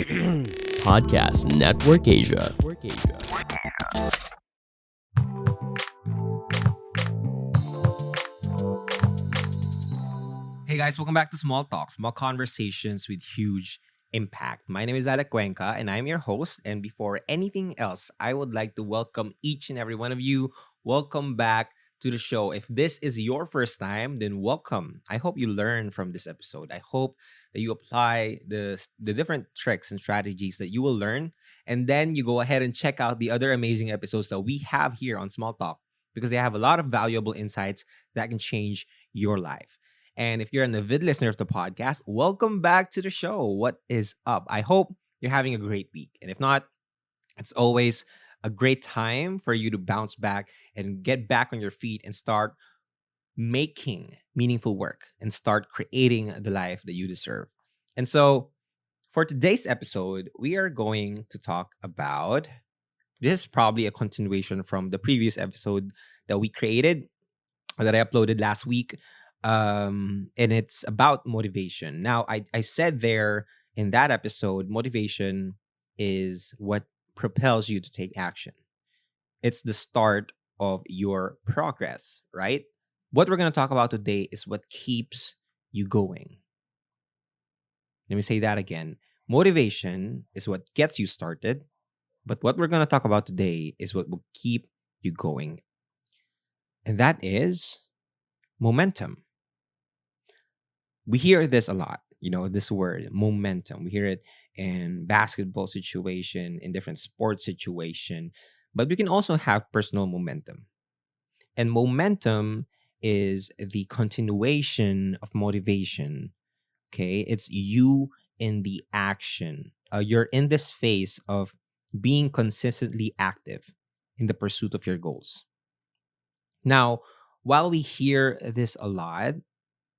Podcast Network Asia. Hey guys, welcome back to Small Talk, small conversations with huge impact. My name is Alec Cuenca and I'm your host. And before anything else, I would like to welcome each and every one of you. Welcome back to the show. If this is your first time, then welcome. I hope you learn from this episode. I hope that you apply the different tricks and strategies that you will learn. And then you go ahead and check out the other amazing episodes that we have here on Small Talk because they have a lot of valuable insights that can change your life. And if you're an avid listener of the podcast, welcome back to the show. What is up? I hope you're having a great week. And if not, it's always a great time for you to bounce back and get back on your feet and start making meaningful work and start creating the life that you deserve. And so, for today's episode, we are going to talk about this is probably a continuation from the previous episode that we created or that I uploaded last week. And it's about motivation. Now, I said there in that episode, motivation is what propels you to take action. It's the start of your progress, right? What we're going to talk about today is what keeps you going. Let me say that again. Motivation is what gets you started, but what we're going to talk about today is what will keep you going. And that is momentum. We hear this a lot, this word, momentum. We hear it in basketball situation, in different sports situation, but we can also have personal momentum. And momentum is the continuation of motivation. Okay. It's you in the action. You're in this phase of being consistently active in the pursuit of your goals. Now, while we hear this a lot,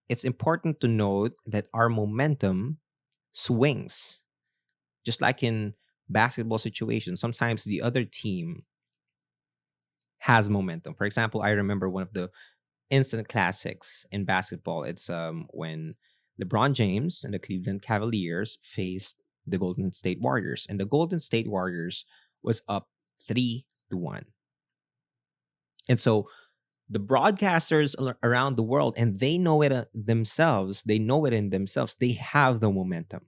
it's important to note that our momentum swings. Just like in basketball situations, sometimes the other team has momentum. For example, I remember one of the instant classics in basketball. It's when LeBron James and the Cleveland Cavaliers faced the Golden State Warriors, and the Golden State Warriors was up 3-1. And so the broadcasters around the world, and they know it themselves, they know it in themselves, they have the momentum.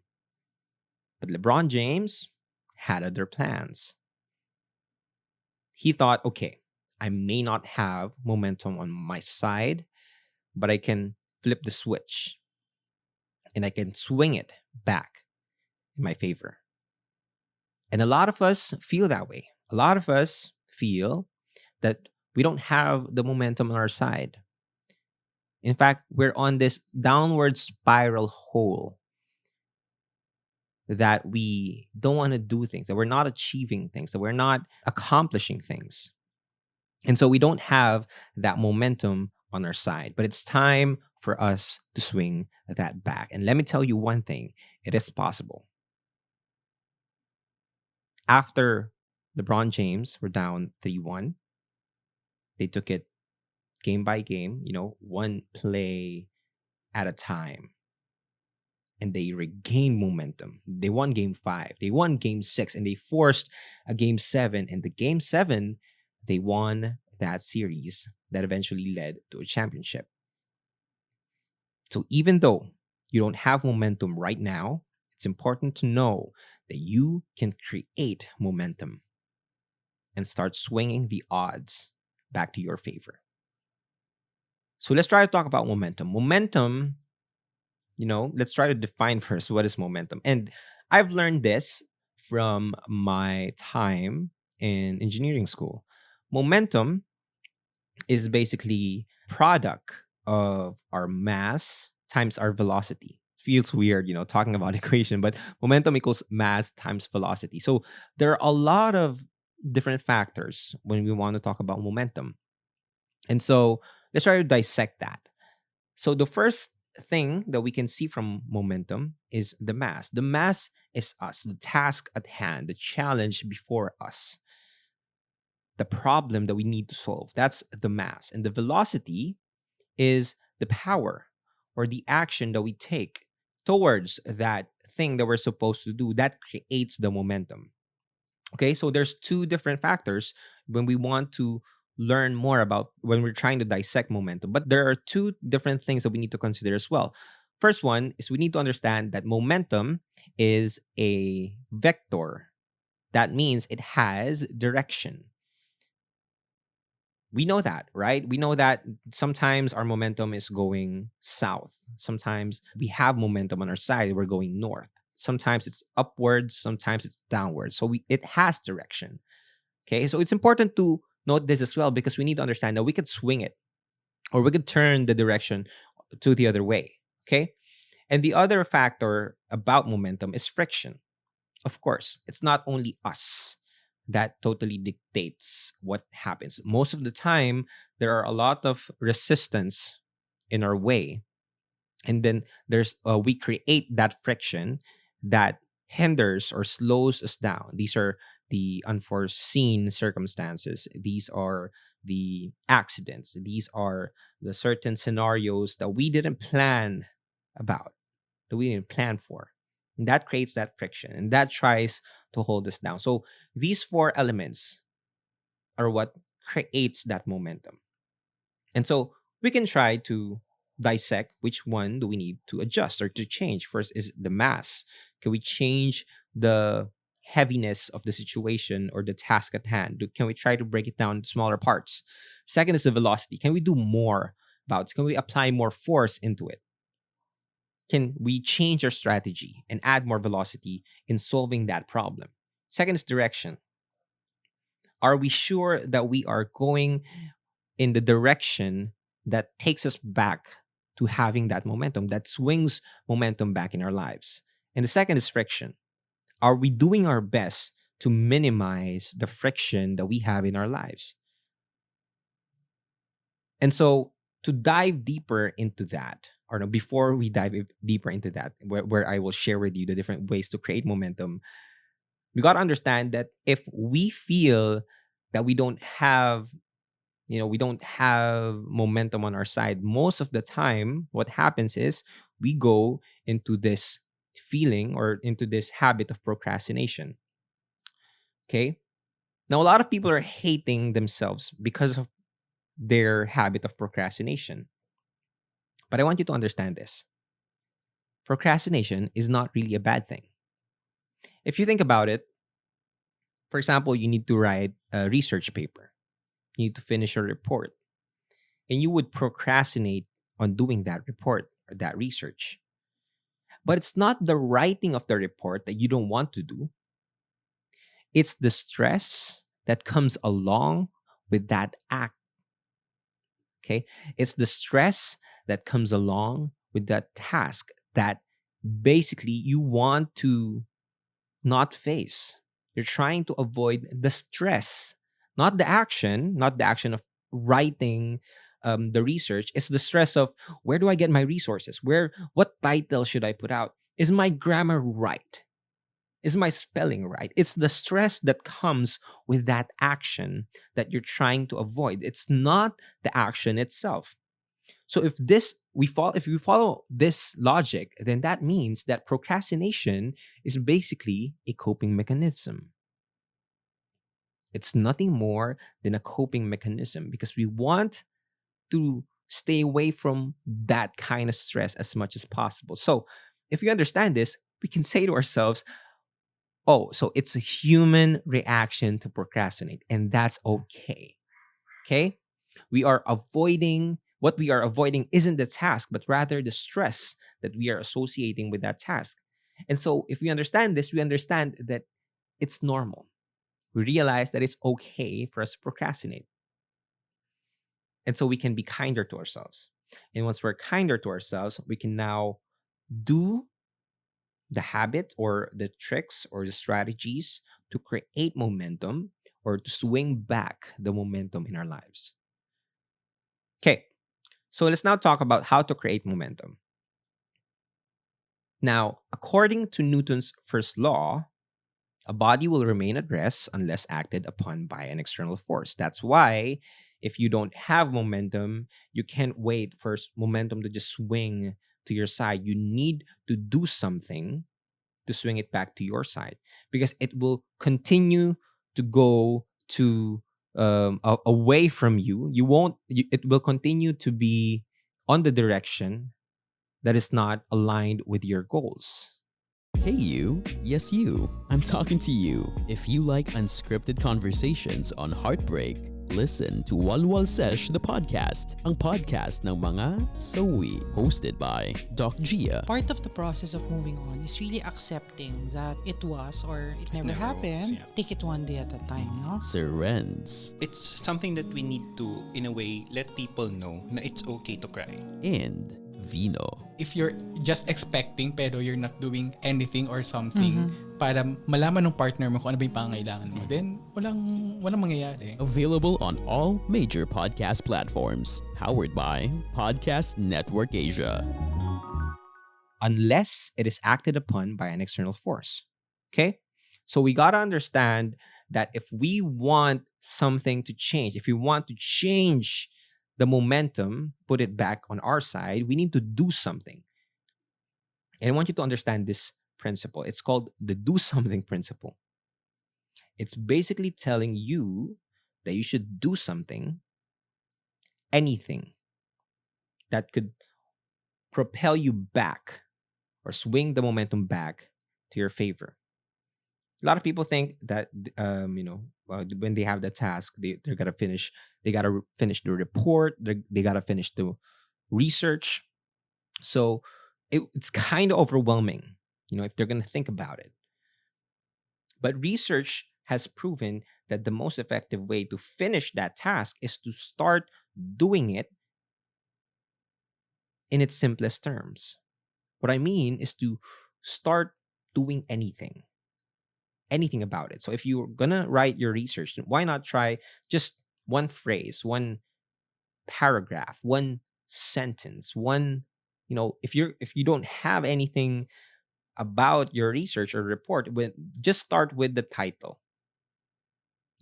But LeBron James had other plans. He thought, okay, I may not have momentum on my side, but I can flip the switch and I can swing it back in my favor. And a lot of us feel that way. A lot of us feel that we don't have the momentum on our side. In fact, we're on this downward spiral hole that we don't want to do things, that we're not achieving things, that we're not accomplishing things. And so we don't have that momentum on our side. But it's time for us to swing that back. And let me tell you one thing, it is possible. After LeBron James were down 3-1, they took it game by game, one play at a time. And they regained momentum. They won game 5. They won game 6. And they forced a game 7. And the game 7, they won that series that eventually led to a championship. So even though you don't have momentum right now, it's important to know that you can create momentum and start swinging the odds back to your favor. So let's try to talk about momentum. Momentum, let's try to define first what is momentum. And I've learned this from my time in engineering school. Momentum is basically product of our mass times our velocity. It feels weird, talking about equation, but momentum equals mass times velocity. So there are a lot of different factors when we want to talk about momentum. And so let's try to dissect that. So the first thing that we can see from momentum is the mass. The mass is us, the task at hand, the challenge before us, the problem that we need to solve. That's the mass. And the velocity is the power or the action that we take towards that thing that we're supposed to do, that creates the momentum. Okay, so there's two different factors when we want to learn more about when we're trying to dissect momentum. But there are two different things that we need to consider as well. First one is we need to understand that momentum is a vector. That means it has direction. We know that, right? We know that sometimes our momentum is going south. Sometimes we have momentum on our side, we're going north. Sometimes it's upwards, sometimes it's downwards. So it has direction. Okay, so it's important to note this as well because we need to understand that we could swing it or we could turn the direction to the other way. Okay, and the other factor about momentum is friction. Of course, it's not only us that totally dictates what happens. Most of the time, there are a lot of resistance in our way, and then there's we create that friction that hinders or slows us down. These are the unforeseen circumstances. These are the accidents. These are the certain scenarios that we didn't plan about, that we didn't plan for. And that creates that friction and that tries to hold us down. So these four elements are what creates that momentum. And so we can try to dissect which one do we need to adjust or to change. First is the mass. Can we change the heaviness of the situation or the task at hand? Can we try to break it down into smaller parts? Second is the velocity. Can we do more about it? Can we apply more force into it? Can we change our strategy and add more velocity in solving that problem? Second is direction. Are we sure that we are going in the direction that takes us back to having that momentum, that swings momentum back in our lives? And the second is friction. Are we doing our best to minimize the friction that we have in our lives? And so to dive deeper into that, or no, before we dive deeper into that, where I will share with you the different ways to create momentum, we got to understand that if we feel that we don't have momentum on our side, most of the time, what happens is we go into this feeling or into this habit of procrastination. Okay. Now, a lot of people are hating themselves because of their habit of procrastination. But I want you to understand this: procrastination is not really a bad thing. If you think about it, for example, you need to write a research paper, you need to finish a report, and you would procrastinate on doing that report or that research. But it's not the writing of the report that you don't want to do, it's the stress that comes along with that act. Okay. It's the stress that comes along with that task that basically you want to not face. You're trying to avoid the stress, not the action of writing the research. It's the stress of where do I get my resources? What title should I put out? Is my grammar right? Is my spelling right? It's the stress that comes with that action that you're trying to avoid. It's not the action itself. So if we follow this logic, then that means that procrastination is basically a coping mechanism. It's nothing more than a coping mechanism because we want to stay away from that kind of stress as much as possible. So, if we understand this, we can say to ourselves, oh, so it's a human reaction to procrastinate, and that's okay. Okay? What we are avoiding isn't the task, but rather the stress that we are associating with that task. And so, if we understand this, we understand that it's normal. We realize that it's okay for us to procrastinate. And so we can be kinder to ourselves. And once we're kinder to ourselves, we can now do the habit or the tricks or the strategies to create momentum or to swing back the momentum in our lives. Okay, so let's now talk about how to create momentum. Now, according to Newton's first law, a body will remain at rest unless acted upon by an external force. That's why if you don't have momentum, you can't wait for momentum to just swing to your side, you need to do something to swing it back to your side, because it will continue to go to away from you. It will continue to be on the direction that is not aligned with your goals. Hey you, yes you, I'm talking to you. If you like unscripted conversations on heartbreak, listen to Walwal Sesh the podcast, ang podcast ng mga sawi, hosted by Doc Gia. Part of the process of moving on is really accepting that it was or it never never was, happened. yeah. Take it one day at a time, no? Sir Renz It's something that we need to, in a way, let people know na it's okay to cry. and Vino. If you're just expecting pero you're not doing anything or something para malaman ng partner mo kung ano ba yung pangangailangan mo, then walang mangyayari. Available on all major podcast platforms. Powered by Podcast Network Asia. Unless it is acted upon by an external force. Okay? So we got to understand that if we want something to change, if we want to change the momentum, put it back on our side, we need to do something. And I want you to understand this principle. It's called the do something principle. It's basically telling you that you should do something, anything that could propel you back or swing the momentum back to your favor. A lot of people think that when they have the task, they're gonna finish. They gotta finish the report. They gotta finish the research. So it's kind of overwhelming, if they're gonna think about it. But research has proven that the most effective way to finish that task is to start doing it in its simplest terms. What I mean is to start doing anything about it. So if you're gonna write your research, then why not try just one phrase, one paragraph, one sentence, if you don't have anything about your research or report, just start with the title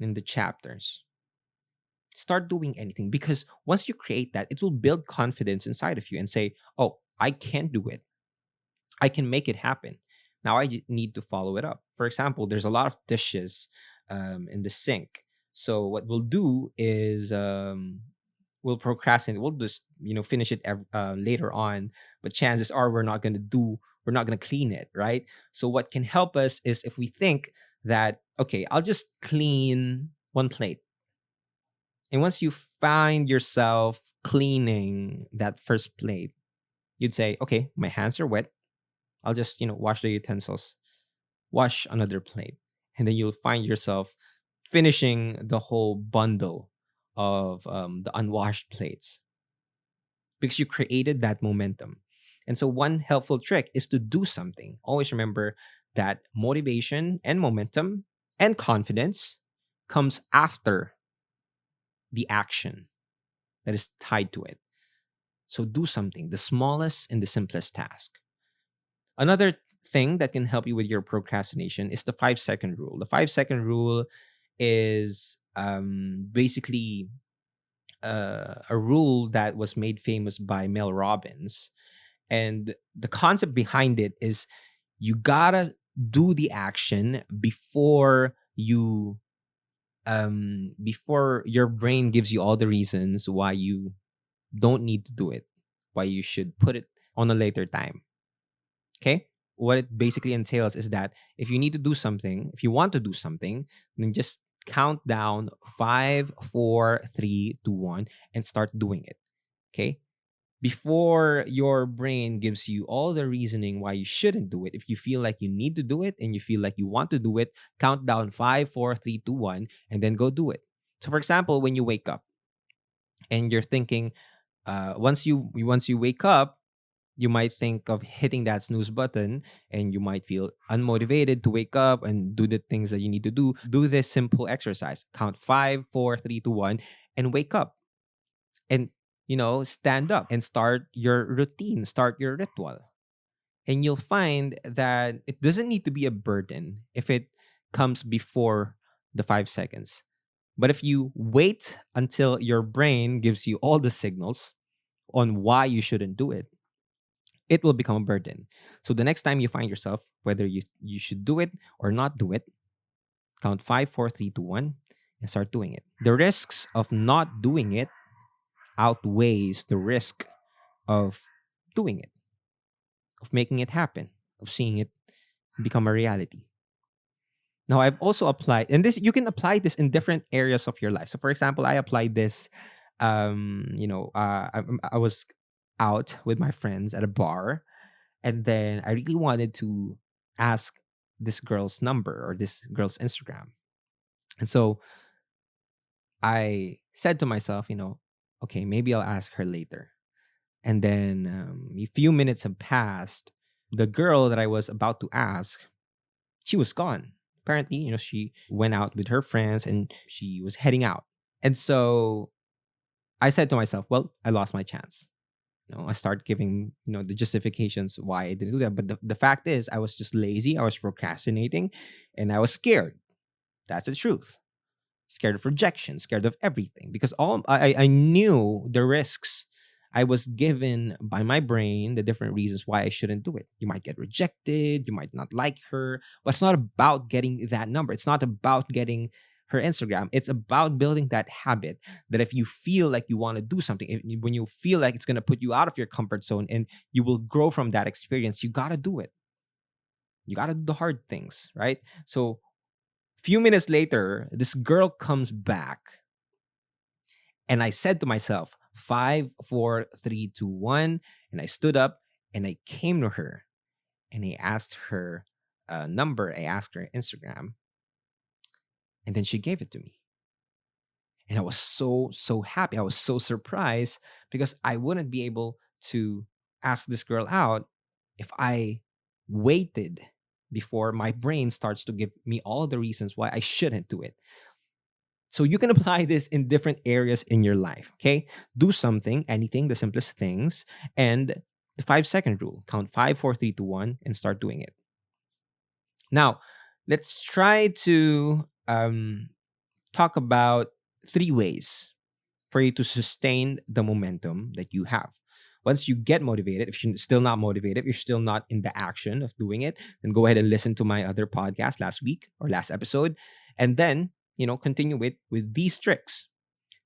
and the chapters. Start doing anything, because once you create that, it will build confidence inside of you and say, oh, I can do it. I can make it happen. Now I need to follow it up. For example, there's a lot of dishes in the sink. So what we'll do is we'll procrastinate. We'll just finish it later on. But chances are we're not gonna clean it, right? So what can help us is if we think that, okay, I'll just clean one plate. And once you find yourself cleaning that first plate, you'd say, okay, my hands are wet. I'll just, wash the utensils, wash another plate. And then you'll find yourself finishing the whole bundle of the unwashed plates, because you created that momentum. And so one helpful trick is to do something. Always remember that motivation and momentum and confidence comes after the action that is tied to it. So do something, the smallest and the simplest task. Another thing that can help you with your procrastination is the 5-second rule. The 5-second rule is basically a rule that was made famous by Mel Robbins. And the concept behind it is you gotta do the action before your brain gives you all the reasons why you don't need to do it, why you should put it on a later time. Okay? What it basically entails is that if you need to do something, if you want to do something, then just count down 5, 4, 3, 2, 1 and start doing it. Okay? Before your brain gives you all the reasoning why you shouldn't do it, if you feel like you need to do it and you feel like you want to do it, count down 5, 4, 3, 2, 1 and then go do it. So for example, when you wake up and you're thinking, once you wake up, you might think of hitting that snooze button and you might feel unmotivated to wake up and do the things that you need to do. Do this simple exercise. Count 5, 4, 3, 2, 1 and wake up. And, stand up and start your routine, start your ritual. And you'll find that it doesn't need to be a burden if it comes before the 5 seconds. But if you wait until your brain gives you all the signals on why you shouldn't do it, it will become a burden. So the next time you find yourself, whether you should do it or not do it, count 5, 4, 3, 2, 1, and start doing it. The risks of not doing it outweighs the risk of doing it, of making it happen, of seeing it become a reality. Now, I've also applied, and this you can apply this in different areas of your life. So, for example, I applied this. I was out with my friends at a bar, and then I really wanted to ask this girl's number or this girl's Instagram, and so I said to myself, okay, maybe I'll ask her later. And then a few minutes have passed. The girl that I was about to ask, she was gone. Apparently, she went out with her friends and she was heading out. And so I said to myself, well, I lost my chance. I start giving, the justifications why I didn't do that. But the fact is, I was just lazy. I was procrastinating and I was scared. That's the truth. Scared of rejection, scared of everything. Because I knew the risks. I was given by my brain the different reasons why I shouldn't do it. You might get rejected. You might not like her. But it's not about getting that number. It's not about getting her Instagram. It's about building that habit that if you feel like you want to do something, when you feel like it's going to put you out of your comfort zone and you will grow from that experience, you got to do it. You got to do the hard things, right? So a few minutes later, this girl comes back and I said to myself, 5, 4, 3, 2, 1. And I stood up and I came to her and I asked her a number. I asked her Instagram. And then she gave it to me. And I was so, so happy. I was so surprised because I wouldn't be able to ask this girl out if I waited before my brain starts to give me all the reasons why I shouldn't do it. So you can apply this in different areas in your life, okay? Do something, anything, the simplest things, and the 5-second rule. Count 5, 4, 3, 2, 1, and start doing it. Now, let's try to talk about 3 ways for you to sustain the momentum that you have. Once you get motivated, if you're still not motivated, if you're still not in the action of doing it, then go ahead and listen to my other podcast last week or last episode, and then continue with these tricks.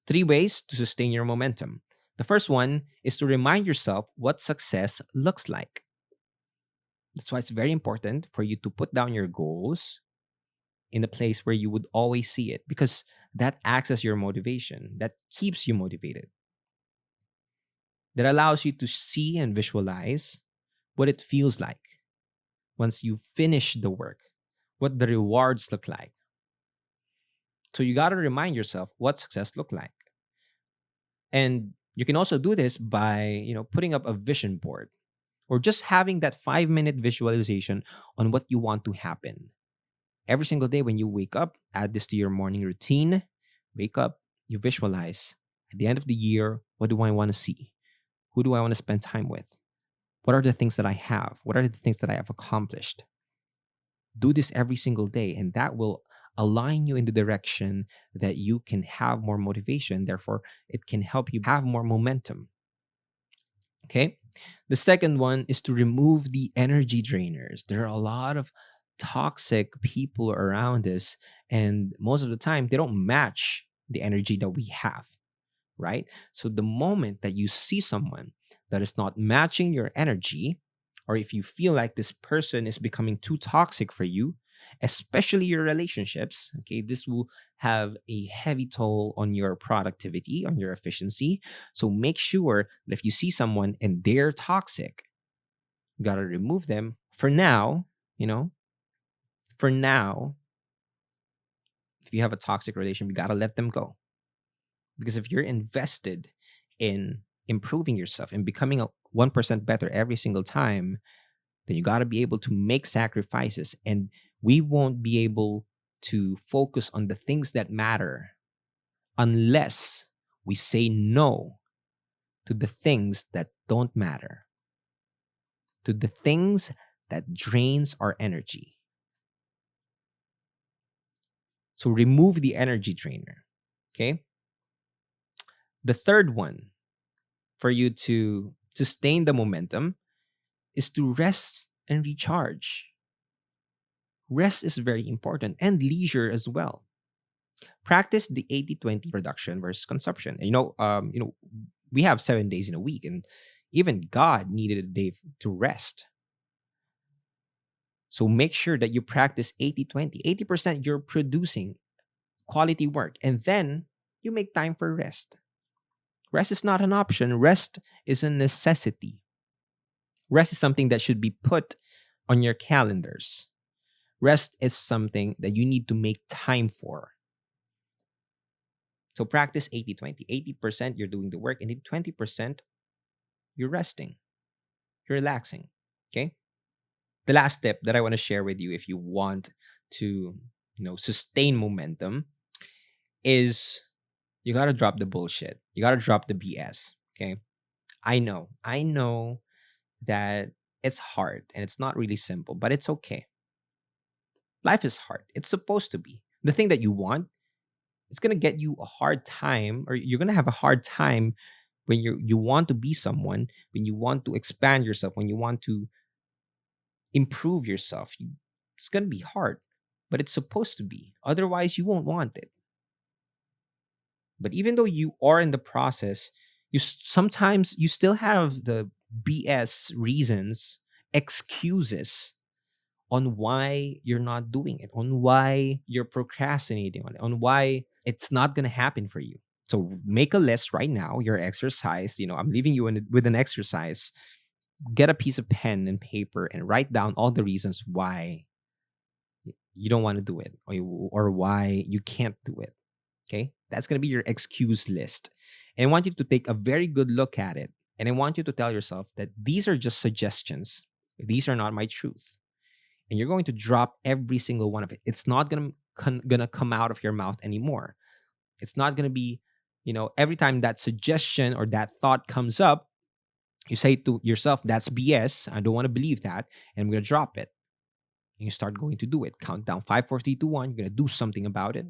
3 ways to sustain your momentum. The first one is to remind yourself what success looks like. That's why it's very important for you to put down your goals in a place where you would always see it, because that acts as your motivation. That keeps you motivated. That allows you to see and visualize what it feels like once you finish the work, what the rewards look like. So you got to remind yourself what success look like. And you can also do this by, putting up a vision board or just having that 5-minute visualization on what you want to happen. Every single day when you wake up, add this to your morning routine. Wake up, you visualize. At the end of the year, what do I want to see? Who do I want to spend time with? What are the things that I have? What are the things that I have accomplished? Do this every single day, and that will align you in the direction that you can have more motivation. Therefore, it can help you have more momentum. Okay? The second one is to remove the energy drainers. There are a lot of toxic people around us, and most of the time, they don't match the energy that we have, right? So the moment that you see someone that is not matching your energy, or if you feel like this person is becoming too toxic for you, especially your relationships, okay, this will have a heavy toll on your productivity, on your efficiency. So make sure that if you see someone and they're toxic, you got to remove them for now, for now. If you have a toxic relation, you got to let them go. Because if you're invested in improving yourself and becoming a 1% better every single time, then you got to be able to make sacrifices. And we won't be able to focus on the things that matter unless we say no to the things that don't matter, to the things that drains our energy. So remove the energy drainer, okay? The third one for you to sustain the momentum is to rest and recharge. Rest is very important, and leisure as well. Practice the 80-20 production versus consumption. And we have 7 days in a week, and even God needed a day to rest. So make sure that you practice 80-20. 80% you're producing quality work, and then you make time for rest. Rest is not an option. Rest is a necessity. Rest is something that should be put on your calendars. Rest is something that you need to make time for. So practice 80-20. 80% you're doing the work, and 20% you're resting. You're relaxing. Okay? The last tip that I want to share with you if you want to, sustain momentum is you got to drop the bullshit. You got to drop the BS. Okay? I know that it's hard and it's not really simple, but it's okay. Life is hard. It's supposed to be. The thing that you want, it's going to get you a hard time, or you're going to have a hard time when you want to be someone, when you want to expand yourself, when you want to improve yourself. It's going to be hard, but it's supposed to be. Otherwise, you won't want it. But even though you are in the process, sometimes you still have the BS reasons, excuses on why you're not doing it, on why you're procrastinating on why it's not going to happen for you. So make a list right now, your exercise. I'm leaving you with an exercise. Get a piece of pen and paper and write down all the reasons why you don't want to do it, or why you can't do it. Okay? That's going to be your excuse list. And I want you to take a very good look at it. And I want you to tell yourself that these are just suggestions. These are not my truth. And you're going to drop every single one of it. It's not going to come out of your mouth anymore. It's not going to be, every time that suggestion or that thought comes up, you say to yourself, that's BS. I don't want to believe that. And I'm going to drop it. And you start going to do it. Count down 5, 4, 3, 2, 1. You're going to do something about it.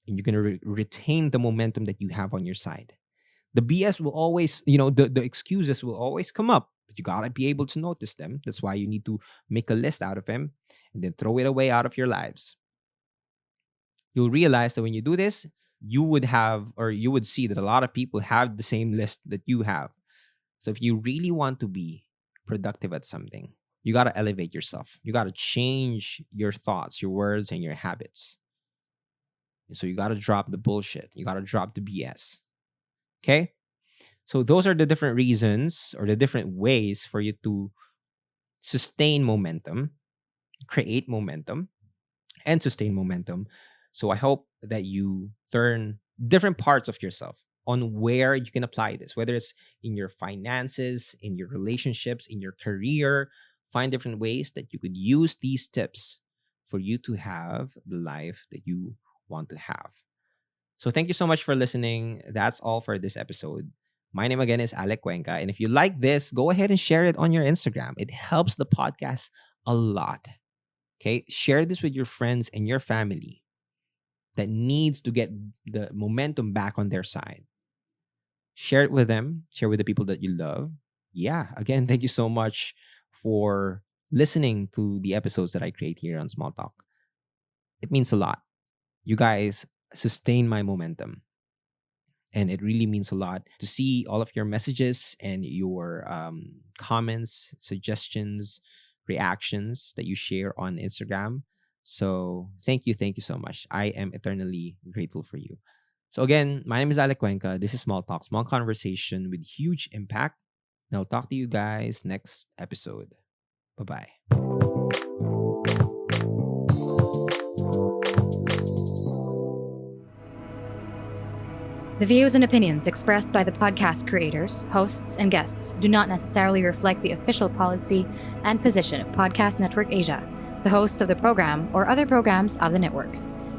And you're going to retain the momentum that you have on your side. The BS will always, the excuses will always come up. But you got to be able to notice them. That's why you need to make a list out of them and then throw it away out of your lives. You'll realize that when you do this, you would see that a lot of people have the same list that you have. So if you really want to be productive at something, you got to elevate yourself. You got to change your thoughts, your words, and your habits. And so you got to drop the bullshit. You got to drop the BS. Okay? So those are the different reasons or the different ways for you to sustain momentum, create momentum, and sustain momentum. So I hope that you learn different parts of yourself on where you can apply this, whether it's in your finances, in your relationships, in your career. Find different ways that you could use these tips for you to have the life that you want to have. So thank you so much for listening. That's all for this episode. My name again is Alec Cuenca. And if you like this, go ahead and share it on your Instagram. It helps the podcast a lot. Okay? Share this with your friends and your family that needs to get the momentum back on their side. Share it with them. Share with the people that you love. Yeah. Again, thank you so much for listening to the episodes that I create here on Small Talk. It means a lot. You guys sustain my momentum. And it really means a lot to see all of your messages and your comments, suggestions, reactions that you share on Instagram. So thank you so much. I am eternally grateful for you. So again, my name is Alec Cuenca. This is Small Talk, small conversation with huge impact. And I'll talk to you guys next episode. Bye-bye. The views and opinions expressed by the podcast creators, hosts, and guests do not necessarily reflect the official policy and position of Podcast Network Asia, the hosts of the program, or other programs of the network.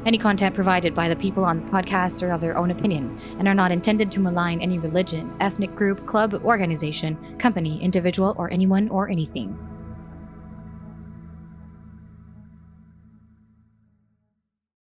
Any content provided by the people on the podcast are of their own opinion and are not intended to malign any religion, ethnic group, club, organization, company, individual, or anyone or anything.